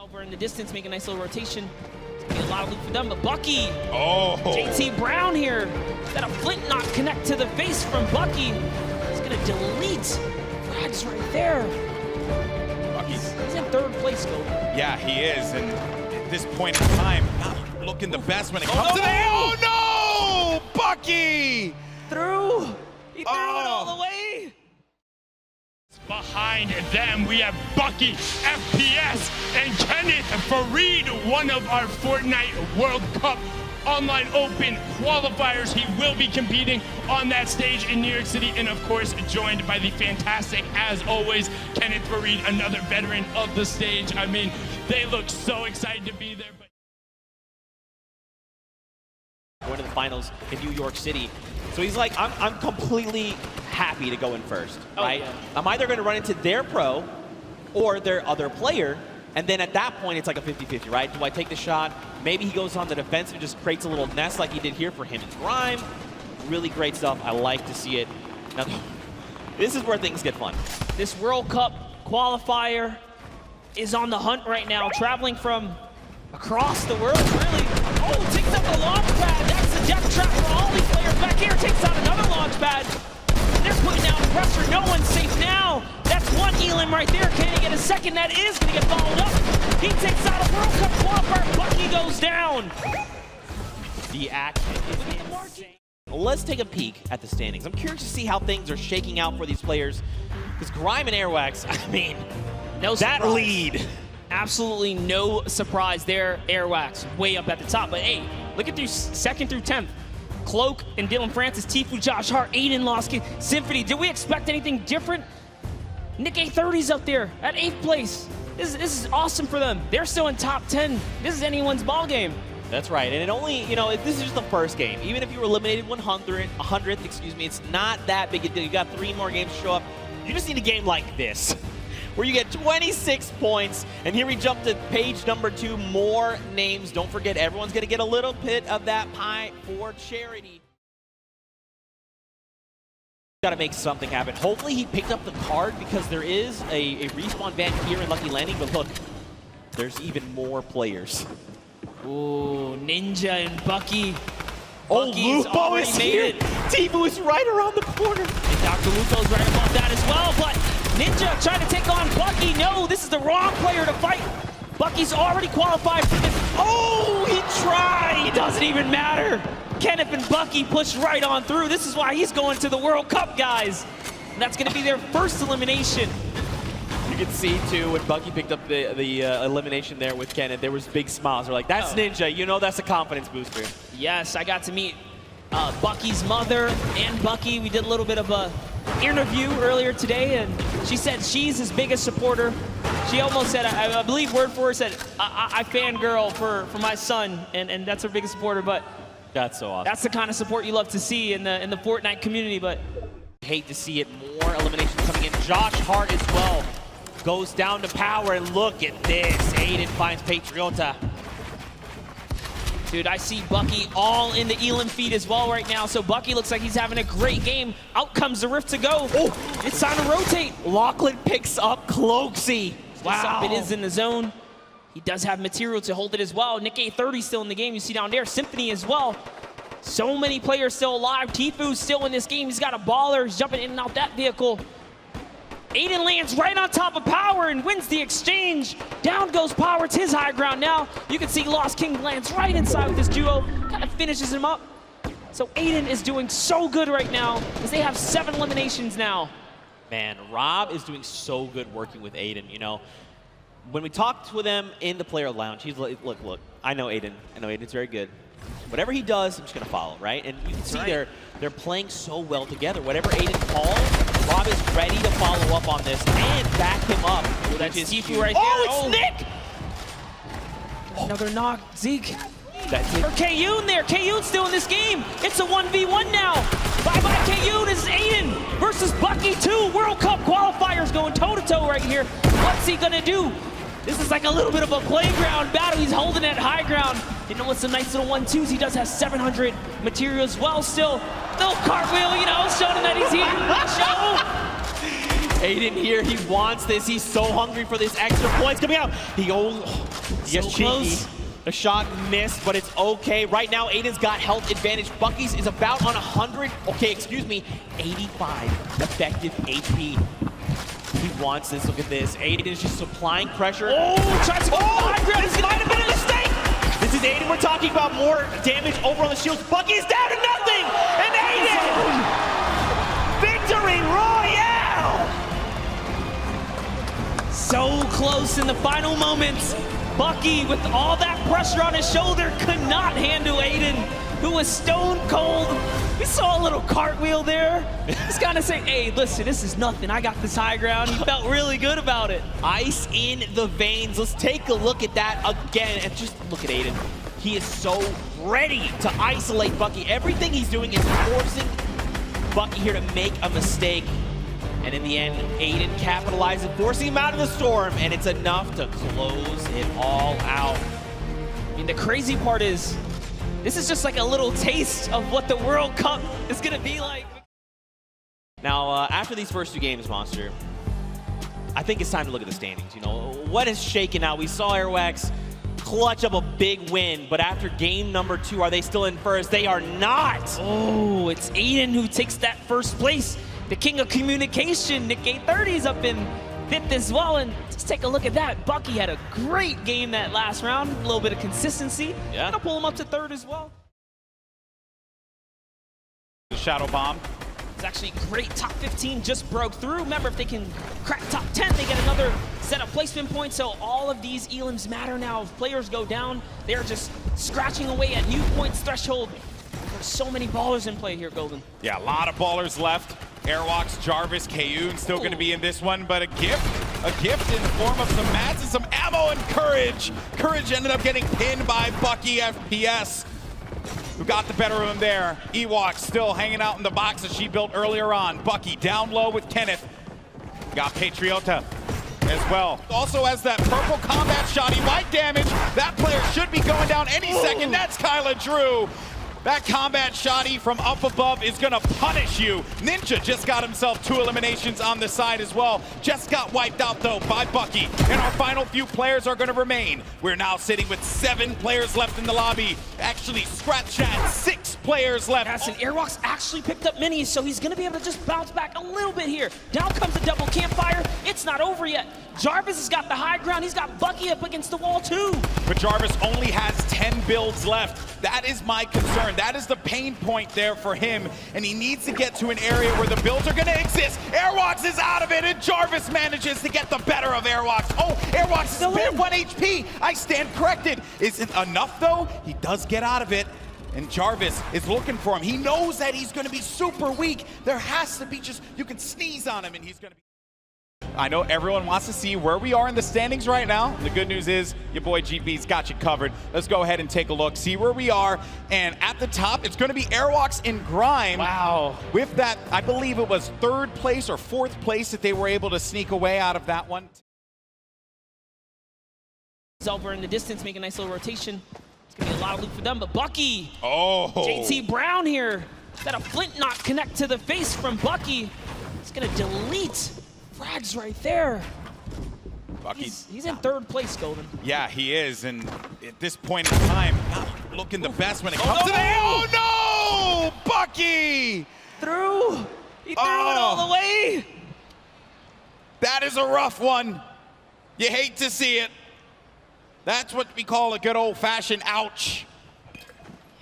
over in the distance, make a nice little rotation. It's gonna be a lot of loot for them, but Bucky, JT Brown here, got a flint knock connect to the face from Bucky. He's gonna delete frags right there. Bucky's in third place, Go. Yeah, he is, and at this point in time, not looking the best when it comes to that. Oh no, Bucky! He threw it all the way. Behind them, we have BuckeFPS and Kenneth Farid, one of our Fortnite World Cup Online Open qualifiers. He will be competing on that stage in New York City, and of course, joined by the fantastic, as always, Kenneth Farid, another veteran of the stage. I mean, they look so excited to be there. Going to the finals in New York City. So he's like, I'm completely happy to go in first, right? Yeah. I'm either going to run into their pro or their other player, and then at that point, it's like a 50-50, right? Do I take the shot? Maybe he goes on the defensive and just creates a little nest like he did here for him and Grime. Really great stuff. I like to see it. Now, this is where things get fun. This World Cup qualifier is on the hunt right now, traveling from across the world, really. Oh, takes up the launch pad. That's the death trap for all these players. Back here, takes out another launch pad. They're putting down pressure. No one's safe now. That's one Elim right there. Can he get a second? That is going to get followed up. He takes out a World Cup qualifier. Bucky goes down. The action is insane. Let's take a peek at the standings. I'm curious to see how things are shaking out for these players. Because Grime and Airwax, I mean, no that surprise. Lead. Absolutely no surprise there. Airwax way up at the top. But hey, look at through 2nd through 10th. Cloak and Dylan Francis, Tifu, Josh Hart, Aiden lost, Symphony. Did we expect anything different? Nick A30's up there at 8th place. This is awesome for them. They're still in top 10. This is anyone's ball game. That's right, and it only, this is just the first game. Even if you were eliminated 100th, excuse me, it's not that big a deal. You got 3 more games to show up. You just need a game like this, where you get 26 points, and here we jump to page number 2, more names. Don't forget, everyone's gonna get a little bit of that pie for charity. Gotta make something happen. Hopefully he picked up the card, because there is a respawn van here in Lucky Landing, but look, there's even more players. Ooh, Ninja and Bucky. Oh, Bucky's Lupo is here. Tifu is right around the corner. And Dr. Lupo's right above that as well, but Ninja trying to take on Bucky. No, this is the wrong player to fight. Bucky's already qualified for this. Oh, he tried. It doesn't even matter. Kenneth and Bucky push right on through. This is why he's going to the World Cup, guys. And that's going to be their first elimination. You can see, too, when Bucky picked up the elimination there with Kenneth, there was big smiles. They're like, that's Ninja. You know that's a confidence booster. Yes, I got to meet Bucky's mother and Bucky. We did a little bit of a interview earlier today, and she said she's his biggest supporter. She almost said, I believe word for word, said, I fangirl for my son, and that's her biggest supporter. But that's so awesome. That's the kind of support you love to see in the Fortnite community. But hate to see it. More eliminations coming in. Josh Hart as well goes down to power, and look at this. Aiden finds Patriota. Dude, I see Bucky all in the Elim feed as well right now, so Bucky looks like he's having a great game. Out comes the Rift to go. Oh, it's time to rotate. Lachlan picks up Cloaksy. Wow. It is in the zone. He does have material to hold it as well. Nick A30 still in the game. You see down there, Symphony as well. So many players still alive. Tifu's still in this game. He's got a baller. He's jumping in and out that vehicle. Aiden lands right on top of Power and wins the exchange. Down goes Power. It's his high ground now. You can see Lost King lands right inside with this duo. Kind of finishes him up. So Aiden is doing so good right now as they have 7 eliminations now. Man, Rob is doing so good working with Aiden, When we talked with him in the player lounge, he's like, look, I know Aiden. I know Aiden's very good. Whatever he does, I'm just going to follow, right? And you can see they're playing so well together. Whatever Aiden calls, Rob is ready to follow up on this and back him up. Ooh, that's Tifu right there. Oh, it's Nick! Another knock. Zeke. That's it. For Kayun there. Kayun's still in this game. It's a 1v1 now. Bye-bye, Kayun. This is Aiden versus Bucky 2. World Cup qualifiers going toe-to-toe right here. What's he going to do? This is like a little bit of a playground battle. He's holding that high ground. With some nice little 1-2s. He does have 700 material as well still. Little cartwheel, showing him that he's here. Aiden here, he wants this. He's so hungry for this extra points coming out. He gets cheeky. Close. The shot missed, but it's okay. Right now, Aiden's got health advantage. Bucky's is about on 100, okay, excuse me, 85 effective HP. He wants this, look at this. Aiden is just supplying pressure. Oh, tries to go high ground. This might have been a mistake. This is Aiden, we're talking about more damage over on the shields. Bucky is down to nothing, and Aiden! Victory Royale! So close in the final moments. Bucky, with all that pressure on his shoulder, could not handle Aiden, who was stone cold. We saw a little cartwheel there. He's kind of saying, hey, listen, this is nothing. I got this high ground. He felt really good about it. Ice in the veins. Let's take a look at that again, and just look at Aiden. He is so ready to isolate Bucky. Everything he's doing is forcing Bucky here to make a mistake. And in the end, Aiden capitalizes, forcing him out of the storm, and it's enough to close it all out. I mean, the crazy part is, this is just like a little taste of what the World Cup is gonna be like. Now, after these first two games, Monster, I think it's time to look at the standings. You know, what has shaken out? We saw Airwax clutch up a big win, but after game number 2, are they still in first? They are not. Oh, it's Aiden who takes that first place. The king of communication, Nick 830's up in 5th as well, and just take a look at that. Bucky had a great game that last round, a little bit of consistency. Yeah. Gonna pull him up to 3rd as well. The Shadow Bomb. It's actually great. Top 15 just broke through. Remember, if they can crack top 10, they get another set of placement points. So all of these elims matter now. If players go down, they're just scratching away at new points threshold. There's so many ballers in play here, Golden. Yeah, a lot of ballers left. Airwalks, Jarvis, Kayun still going to be in this one, but a gift in the form of some mats and some ammo and Courage. Courage ended up getting pinned by BuckeFPS, who got the better of him there. Ewok still hanging out in the box that she built earlier on. Bucky down low with Kenneth. Got Patriota as well. Also has that purple combat shotty, light damage. That player should be going down any second. That's Kyla Drew. That combat shotty from up above is gonna punish you. Ninja just got himself 2 eliminations on the side as well. Just got wiped out though by Bucky. And our final few players are gonna remain. We're now sitting with 7 players left in the lobby. Actually, scratch that, 6 players left. Yes, and Airwalks actually picked up minis, so he's gonna be able to just bounce back a little bit here. Down comes a double campfire. It's not over yet. Jarvis has got the high ground. He's got Bucky up against the wall too. But Jarvis only has 10 builds left. That is my concern. That is the pain point there for him, and he needs to get to an area where the builds are gonna exist. Airwalks is out of it, and Jarvis manages to get the better of Airwalks. Oh, Airwalks is at 1 HP. I stand corrected. Isn't enough though. He does get out of it, and Jarvis is looking for him. He knows that he's gonna be super weak. There has to be just, you can sneeze on him and he's gonna be. I know everyone wants to see where we are in the standings right now. The good news is your boy GB's got you covered. Let's go ahead and take a look, see where we are. And at the top, it's going to be Airwalks in Grime. Wow. With that, I believe it was 3rd place or 4th place that they were able to sneak away out of that one. Over in the distance, make a nice little rotation. It's gonna be a lot of loot for them, but Bucky. Oh. JT Brown here. Got a flint knot connect to the face from Bucky. He's gonna delete frags right there. Bucky's He's in 3rd place, Golden. Yeah, he is, and at this point in time, not looking the best when it comes to the. Oh no! Bucky! He threw it all the way. That is a rough one. You hate to see it. That's what we call a good old-fashioned ouch.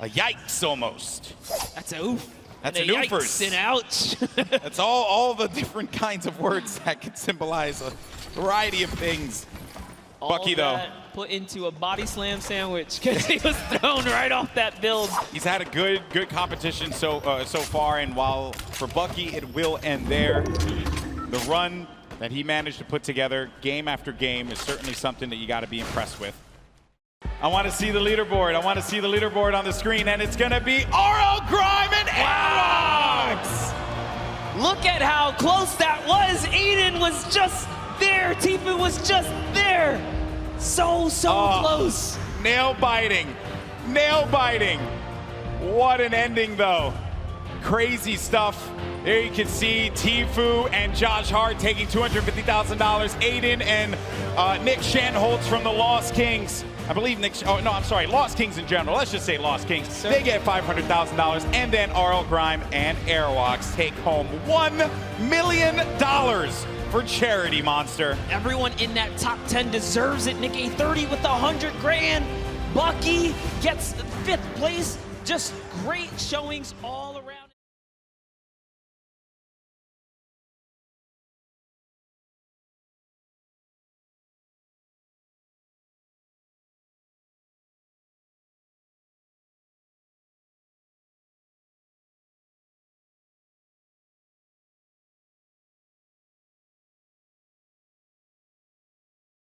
A yikes almost. That's a oof. That's and an yikes oofers. and ouch. That's all the different kinds of words that can symbolize a variety of things. All Bucky though. Put into a body slam sandwich because he was thrown right off that build. He's had a good competition so far, and while for Bucky it will end there, the run that he managed to put together game after game is certainly something that you got to be impressed with. I want to see the leaderboard. I want to see the leaderboard on the screen, and it's going to be RL Grime and Airwalks! Look at how close that was. Aiden was just there. Tifu was just there. So close. Nail biting. Nail biting. What an ending, though. Crazy stuff. There you can see Tfue and Josh Hart taking $250,000. Aiden and Nick Shanholtz from the Lost Kings. I believe Lost Kings in general. Let's just say Lost Kings. Sir. They get $500,000. And then RL Grime and Airwalks take home $1 million for charity, Monster. Everyone in that top 10 deserves it. Nick A30 with the 100 grand. Bucky gets 5th place. Just great showings all